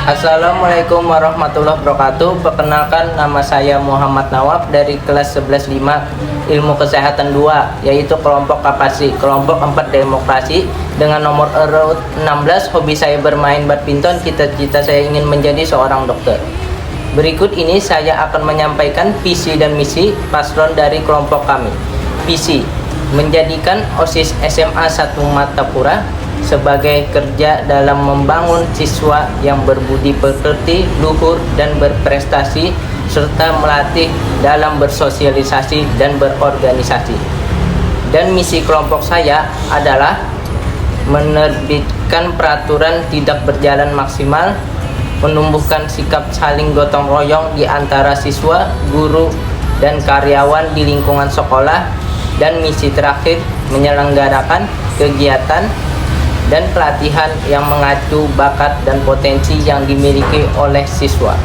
Assalamualaikum warahmatullahi wabarakatuh. Perkenalkan, nama saya Muhammad Nawab dari kelas 11.5 Ilmu Kesehatan 2, yaitu kelompok kapasi, kelompok 4 demokrasi, dengan nomor urut 16. Hobi saya bermain badminton, cita-cita saya ingin menjadi seorang dokter. Berikut ini saya akan menyampaikan visi dan misi paslon dari kelompok kami. Visi: menjadikan OSIS SMA 1 Martapura sebagai kerja dalam membangun siswa yang berbudi pekerti, luhur, dan berprestasi, serta melatih dalam bersosialisasi dan berorganisasi. Dan misi kelompok saya adalah menerbitkan peraturan tidak berjalan maksimal, menumbuhkan sikap saling gotong royong di antara siswa, guru, dan karyawan di lingkungan sekolah. Dan misi terakhir, menyelenggarakan kegiatan dan pelatihan yang mengacu bakat dan potensi yang dimiliki oleh siswa.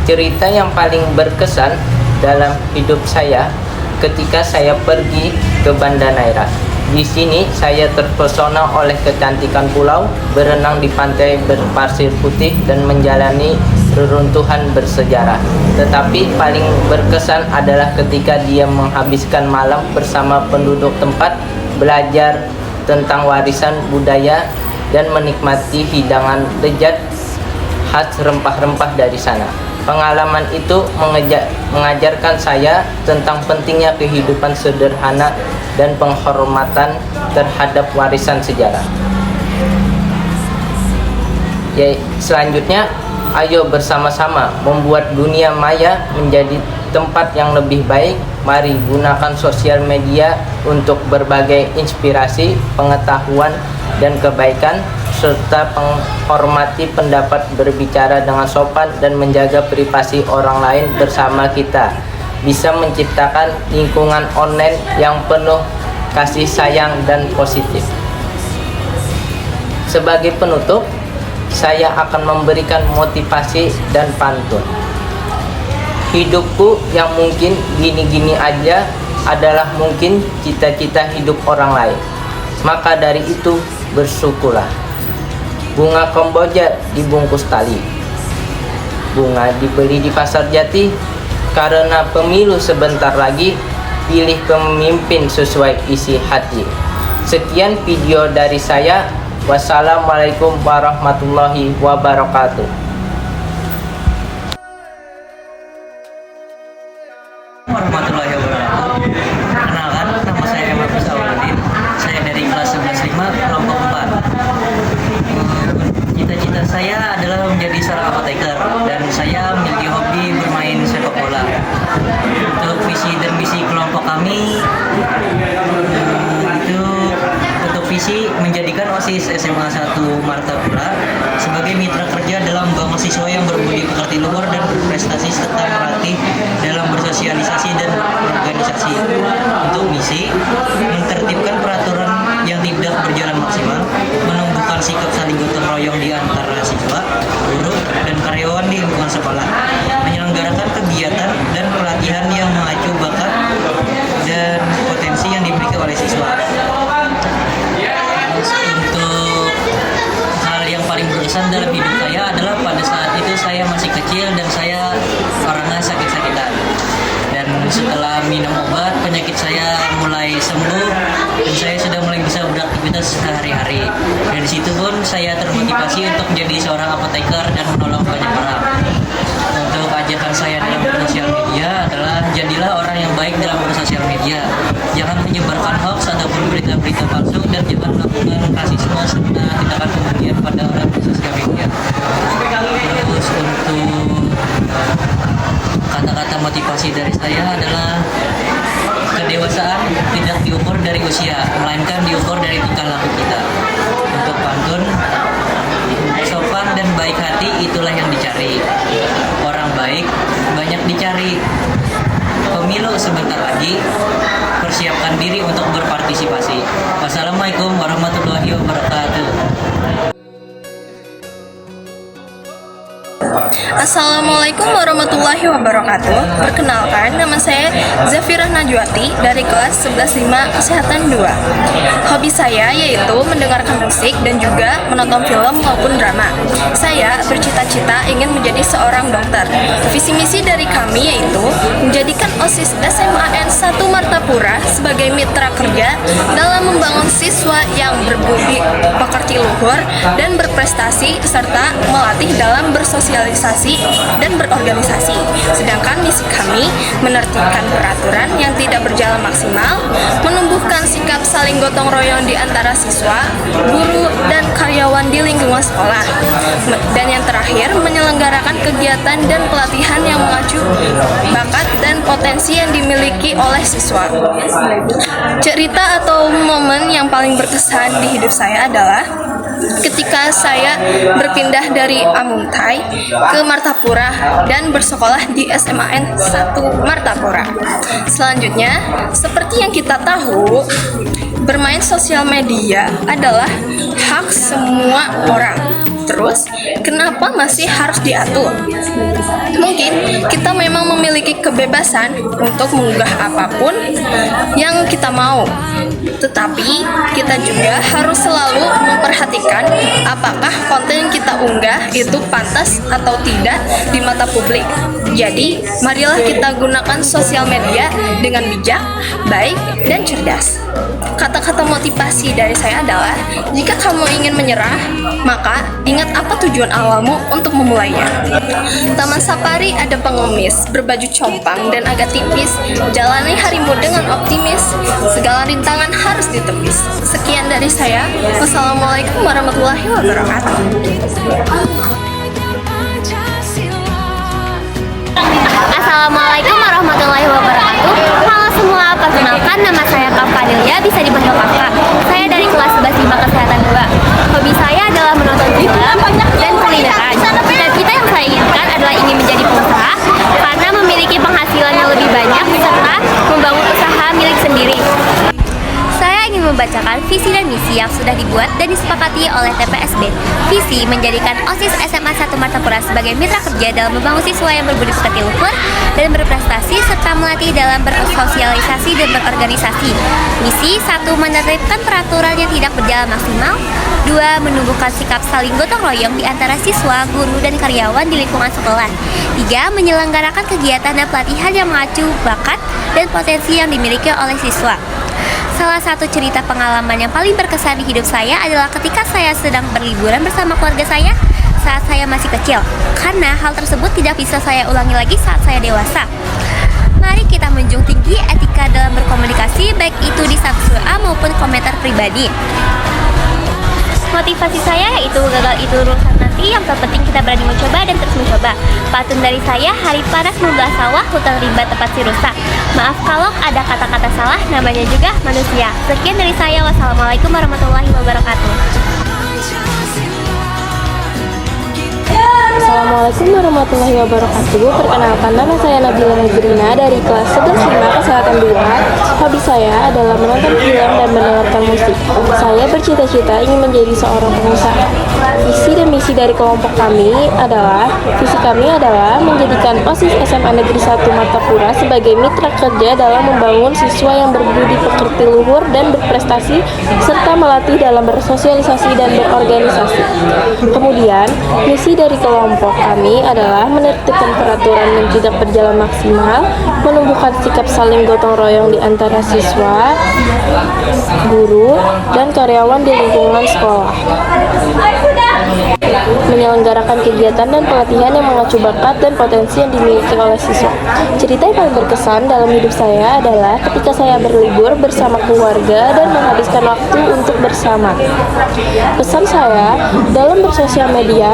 Cerita yang paling berkesan dalam hidup saya ketika saya pergi ke Banda Neira. Di sini saya terpesona oleh kecantikan pulau, berenang di pantai berpasir putih, dan menjalani reruntuhan bersejarah. Tetapi paling berkesan adalah ketika dia menghabiskan malam bersama penduduk tempat, belajar tentang warisan budaya, dan menikmati hidangan lezat khas rempah-rempah dari sana. Pengalaman itu mengajarkan saya tentang pentingnya kehidupan sederhana dan penghormatan terhadap warisan sejarah. Selanjutnya, ayo bersama-sama membuat dunia maya menjadi tempat yang lebih baik. Mari gunakan sosial media untuk berbagai inspirasi, pengetahuan, dan kebaikan, serta menghormati pendapat, berbicara dengan sopan, dan menjaga privasi orang lain. Bersama kita bisa menciptakan lingkungan online yang penuh kasih sayang dan positif. Sebagai penutup, saya akan memberikan motivasi dan pantun. Hidupku yang mungkin gini-gini aja adalah mungkin cita-cita hidup orang lain. Maka dari itu, bersyukurlah. Bunga Kamboja dibungkus tali, bunga dibeli di pasar jati. Karena pemilu sebentar lagi, pilih pemimpin sesuai isi hati. Sekian video dari saya. Wassalamualaikum warahmatullahi wabarakatuh. Warahmatullahi wabarakatuh. Perkenalkan, nama saya Markus Awaludin. Saya dari kelas 11.5 kelompok 4. Cita-cita saya adalah menjadi seorang apoteker, dan saya memiliki hobi bermain sepak bola. Untuk visi dan misi kelompok kami, itu untuk visi menjadikan OSIS SMA 1 Martapura sebagai mitra kerja dalam membangun siswa yang berbudi pekerti, luhur, dan berprestasi, serta melatih dalam bersosialisasi dan organisasi. Untuk misi, menertibkan peraturan yang tidak berjalan maksimal, menumbuhkan sikap saling gotong royong di antara siswa, guru, dan karyawan di lingkungan sekolah, menyelenggarakan kegiatan dan pelatihan yang mengacu bakat dan potensi yang dimiliki oleh siswa. Untuk hal yang paling berkesan dalam hidup saya adalah pada saat itu saya masih kecil dan saya orangnya sakit-sakitan. Dan setelah minum obat, penyakit saya mulai sembuh dan saya sudah mulai bisa beraktivitas sehari-hari. Dari situ pun saya termotivasi untuk menjadi seorang apoteker dan menolong banyak orang. Untuk ajakan saya dalam bersosial media adalah jadilah orang yang baik dalam bersosial media. Jangan menyebarkan hoax ataupun berita-berita palsu, dan jangan melakukan rasisme serta tindakan kemudian pada orang bersosial media. Terus untuk kata-kata motivasi dari saya adalah kedewasaan tidak diukur dari usia, melainkan diukur dari tingkah laku kita. Untuk pantun, sopan dan baik hati itulah yang dicari. Orang baik banyak dicari. Pemilu sebentar lagi, persiapkan diri untuk berpartisipasi. Wassalamualaikum warahmatullahi wabarakatuh. Assalamualaikum warahmatullahi wabarakatuh. Perkenalkan, nama saya Zafirah Najwati dari kelas 11.5 Kesehatan 2. Hobi saya yaitu mendengarkan musik dan juga menonton film maupun drama. Saya bercita-cita ingin menjadi seorang dokter. Visi misi dari kami yaitu menjadikan OSIS SMAN 1 Martapura sebagai mitra kerja dalam membangun siswa yang berbudi pekerti luhur dan berprestasi serta melatih dalam bersosialisasi dan berorganisasi. Sedangkan misi kami menertibkan peraturan yang tidak berjalan maksimal, menumbuhkan sikap saling gotong royong di antara siswa, guru, dan karyawan di lingkungan sekolah. Dan yang terakhir, menyelenggarakan kegiatan dan pelatihan yang mengacu bakat dan potensi yang dimiliki oleh siswa. Cerita atau momen yang paling berkesan di hidup saya adalah ketika saya berpindah dari Amuntai ke Martapura dan bersekolah di SMAN 1 Martapura. Selanjutnya, seperti yang kita tahu, bermain sosial media adalah hak semua orang. Terus, kenapa masih harus diatur? Mungkin kita memang memiliki kebebasan untuk mengunggah apapun yang kita mau. Tetapi, kita juga harus selalu memperhatikan apakah konten yang kita unggah itu pantas atau tidak di mata publik. Jadi, marilah kita gunakan sosial media dengan bijak, baik, dan cerdas. Kata-kata motivasi dari saya adalah, jika kamu ingin menyerah, maka ingat apa tujuan awalmu untuk memulainya. Taman Safari ada pengemis, berbaju compang dan agak tipis. Jalani harimu dengan optimis, segala rintangan harus ditepis. Sekian dari saya. Wassalamualaikum warahmatullahi wabarakatuh. Assalamualaikum warahmatullahi wabarakatuh. Halo semua, perkenalkan nama saya Kak Fadilia, bisa dipanggil Kakak. Saya dari kelas 11.5 Kesehatan 2. Hobi saya adalah menonton film dan kulineran. Cita-cita yang saya inginkan adalah ingin menjadi pengusaha karena memiliki penghasilan yang lebih banyak serta membangun usaha milik sendiri. Saya ingin membacakan visi dan misi yang sudah dibuat dan disepakati oleh TPSB. Visi menjadikan OSIS SMA 1 Martapura sebagai mitra kerja dalam membangun siswa yang berbudi pekerti luhur dan berprestasi serta melatih dalam bersosialisasi dan berorganisasi. Misi 1. Menertibkan peraturan yang tidak berjalan maksimal. 2. Menumbuhkan sikap saling gotong royong di antara siswa, guru, dan karyawan di lingkungan sekolah. 3. Menyelenggarakan kegiatan dan pelatihan yang mengacu bakat dan potensi yang dimiliki oleh siswa. Salah satu cerita pengalaman yang paling berkesan di hidup saya adalah ketika saya sedang berliburan bersama keluarga saya saat saya masih kecil, karena hal tersebut tidak bisa saya ulangi lagi saat saya dewasa. Mari kita menjunjung tinggi etika dalam berkomunikasi, baik itu di status WA maupun komentar pribadi. Motivasi saya yaitu gagal itu urusan nanti, yang terpenting kita berani mencoba dan terus mencoba. Pantun dari saya, hari panas membelah sawah, hutan rimba tempat si rusak. Maaf kalau ada kata-kata salah, namanya juga manusia. Sekian dari saya, wassalamualaikum warahmatullahi wabarakatuh. Assalamualaikum warahmatullahi wabarakatuh. Perkenalkan, nama saya Nabila Nazrina dari kelas 11.5 Kesehatan 2. Hobi saya adalah menonton film dan mendengarkan musik. Saya bercita-cita ingin menjadi seorang pengusaha. Visi dan misi dari kelompok kami adalah menjadikan OSIS SMA Negeri 1 Martapura sebagai mitra kerja dalam membangun siswa yang berbudi pekerti luhur dan berprestasi serta melatih dalam bersosialisasi dan berorganisasi. Kemudian, misi dari kelompok kami adalah menertibkan peraturan yang tidak berjalan maksimal, menumbuhkan sikap saling gotong royong di antara siswa, guru, dan karyawan di lingkungan sekolah. Menyelenggarakan kegiatan dan pelatihan yang mengacu bakat dan potensi yang dimiliki oleh siswa. Cerita yang paling berkesan dalam hidup saya adalah ketika saya berlibur bersama keluarga dan menghabiskan waktu untuk bersama. Pesan saya dalam bersosial media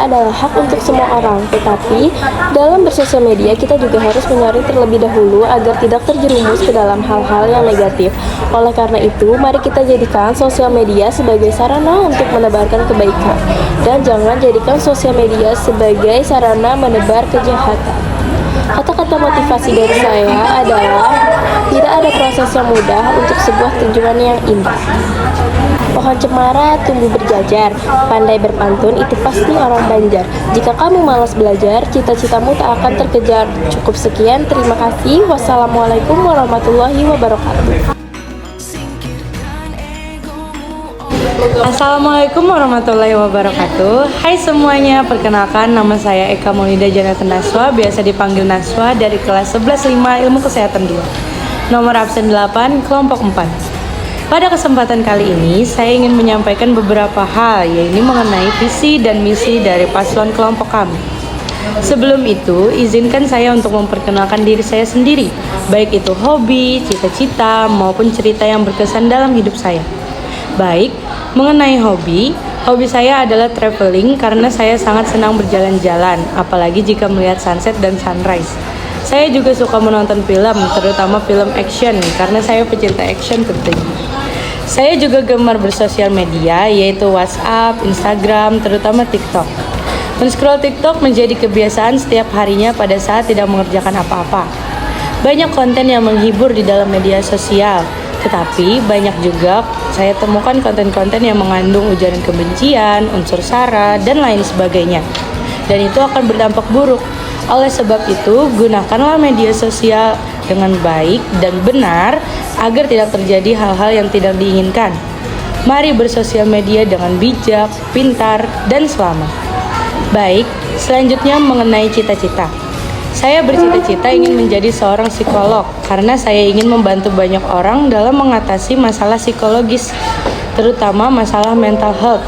adalah hak untuk semua orang, tetapi dalam bersosial media kita juga harus menyaring terlebih dahulu agar tidak terjerumus ke dalam hal-hal yang negatif. Oleh karena itu, mari kita jadikan sosial media sebagai sarana untuk menebarkan kebaikan, dan jangan jadikan sosial media sebagai sarana menebar kejahatan. Kata-kata motivasi dari saya adalah Tidak ada proses yang mudah untuk sebuah tujuan yang indah. Pohon cemara tumbuh berjajar, pandai berpantun itu pasti orang Banjar. Jika kamu malas belajar, cita-citamu tak akan terkejar. Cukup sekian, terima kasih. Wassalamualaikum warahmatullahi wabarakatuh. Assalamualaikum warahmatullahi wabarakatuh. Hai semuanya, perkenalkan nama saya Eka Maulida Janatan Naswa, biasa dipanggil Naswa, dari kelas 11-5 Ilmu Kesehatan 2. Nomor absen 8, kelompok 4. Pada kesempatan kali ini, saya ingin menyampaikan beberapa hal, yaitu mengenai visi dan misi dari paslon kelompok kami. Sebelum itu, izinkan saya untuk memperkenalkan diri saya sendiri, baik itu hobi, cita-cita, maupun cerita yang berkesan dalam hidup saya. Baik, mengenai hobi saya adalah traveling karena saya sangat senang berjalan-jalan, apalagi jika melihat sunset dan sunrise. Saya juga suka menonton film, terutama film action, karena saya pecinta action tentunya. Saya juga gemar bersosial media, yaitu WhatsApp, Instagram, terutama TikTok. Men-scroll TikTok menjadi kebiasaan setiap harinya pada saat tidak mengerjakan apa-apa. Banyak konten yang menghibur di dalam media sosial, tetapi banyak juga saya temukan konten-konten yang mengandung ujaran kebencian, unsur sara, dan lain sebagainya. Dan itu akan berdampak buruk. Oleh sebab itu, gunakanlah media sosial dengan baik dan benar agar tidak terjadi hal-hal yang tidak diinginkan. Mari bersosial media dengan bijak, pintar, dan selamat. Baik, selanjutnya mengenai cita-cita. Saya bercita-cita ingin menjadi seorang psikolog karena saya ingin membantu banyak orang dalam mengatasi masalah psikologis, terutama masalah mental health.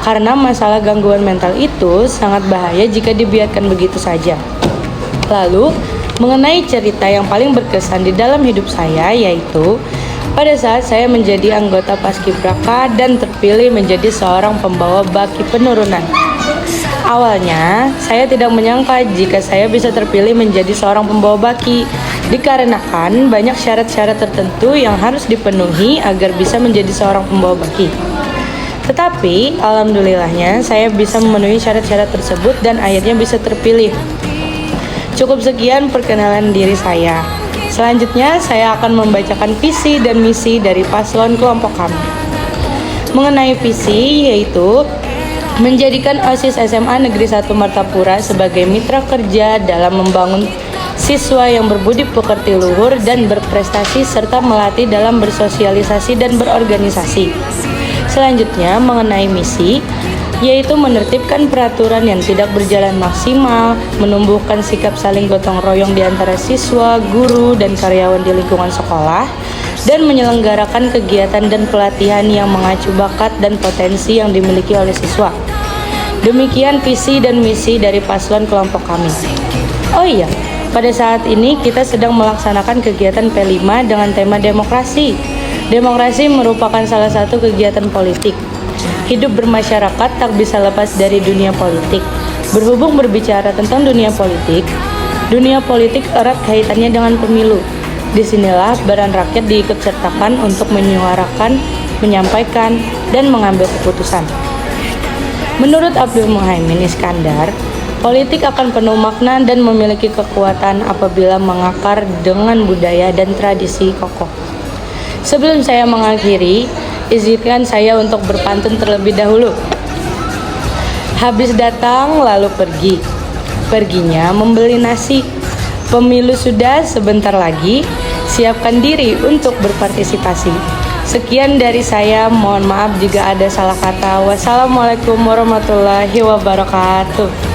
Karena masalah gangguan mental itu sangat bahaya jika dibiarkan begitu saja. Lalu, mengenai cerita yang paling berkesan di dalam hidup saya, yaitu pada saat saya menjadi anggota Paskibraka dan terpilih menjadi seorang pembawa baki penurunan. Awalnya, saya tidak menyangka jika saya bisa terpilih menjadi seorang pembawa baki, dikarenakan banyak syarat-syarat tertentu yang harus dipenuhi agar bisa menjadi seorang pembawa baki. Tetapi, alhamdulillahnya, saya bisa memenuhi syarat-syarat tersebut dan akhirnya bisa terpilih. Cukup sekian perkenalan diri saya. Selanjutnya, saya akan membacakan visi dan misi dari paslon kelompok kami. Mengenai visi, yaitu menjadikan OSIS SMA Negeri 1 Martapura sebagai mitra kerja dalam membangun siswa yang berbudi pekerti luhur dan berprestasi serta melatih dalam bersosialisasi dan berorganisasi. Selanjutnya, mengenai misi, yaitu menertibkan peraturan yang tidak berjalan maksimal, menumbuhkan sikap saling gotong royong di antara siswa, guru, dan karyawan di lingkungan sekolah, dan menyelenggarakan kegiatan dan pelatihan yang mengacu bakat dan potensi yang dimiliki oleh siswa. Demikian visi dan misi dari paslon kelompok kami. Oh iya, pada saat ini kita sedang melaksanakan kegiatan P5 dengan tema demokrasi. Demokrasi merupakan salah satu kegiatan politik. Hidup bermasyarakat tak bisa lepas dari dunia politik. Berhubung berbicara tentang dunia politik erat kaitannya dengan pemilu. Disinilah peran rakyat diikutsertakan untuk menyuarakan, menyampaikan, dan mengambil keputusan. Menurut Abdul Muhaimin Iskandar, politik akan penuh makna dan memiliki kekuatan apabila mengakar dengan budaya dan tradisi kokoh. Sebelum saya mengakhiri, izinkan saya untuk berpantun terlebih dahulu. Habis datang lalu pergi, perginya membeli nasi. Pemilu sudah sebentar lagi, siapkan diri untuk berpartisipasi. Sekian dari saya, mohon maaf jika ada salah kata. Wassalamualaikum warahmatullahi wabarakatuh.